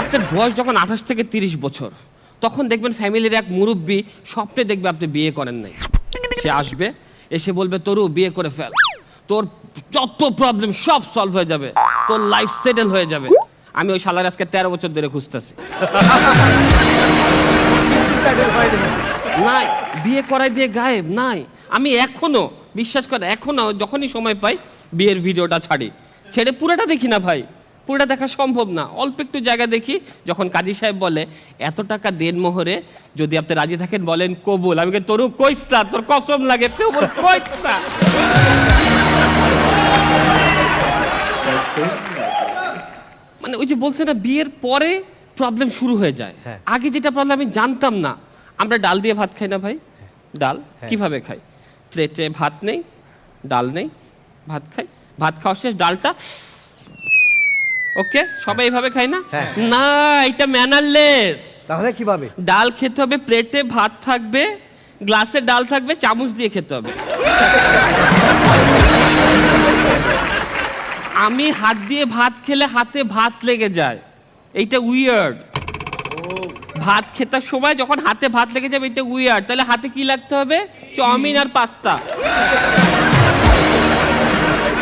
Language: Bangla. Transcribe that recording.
আপনার বয়স যখন 28 থেকে 30 বছর, তখন দেখবেন ফ্যামিলির এক মুরব্বী স্বপ্নে দেখবে আপনি বিয়ে করেন নাই। সে আসবে, এসে বলবে তরু বিয়ে করে ফেল, তোর যত প্রবলেম সব সলভ হয়ে যাবে, তোর লাইফ সেটেল হয়ে যাবে। আমি ওই শালার আজকে 13 বছর ধরে খুঁজতেছি, নাই বিয়ে করাই দিয়ে গায়েব নাই। আমি এখনো বিশ্বাস করে এখনো যখনই সময় পাই বিয়ের ভিডিওটা ছাড়ি, ছেড়ে পুরোটা দেখি না ভাই, পুরোটা দেখা সম্ভব না, অল্প একটু জায়গা দেখি। যখন কাজী সাহেব বলে এত টাকা দেন মোহরে, যদি আপনি রাজি থাকেন বলেন কবুল, আমি তরু কইস না, তোর কসম লাগে কবুল কইস না। মানে ওই যে বলছে না, বিয়ের পরে প্রবলেম শুরু হয়ে যায়। আগে যেটা প্রবলেম আমি জানতাম না। আমরা ডাল দিয়ে ভাত খাই না ভাই, ডাল কিভাবে খাই? প্লেটে ভাত নেই, ডাল নেই, ভাত খাই, ভাত খাওয়া শেষ ডালটা ওকে, সবাই এইভাবে খাই না? না, এটা ম্যানারলেস। তাহলে কিভাবে? ডাল খেতে হবে, প্লেটে ভাত থাকবে, গ্লাসে ডাল থাকবে, চামচ দিয়ে খেতে হবে। আমি হাত দিয়ে ভাত খেলে হাতে ভাত লেগে যায়, এইটা উইয়ার্ড। ভাত খেতার সময় যখন হাতে ভাত লেগে যাবে এটা উইয়ার্ড। তাহলে হাতে কি লাগতে হবে? চাউমিন আর পাস্তা।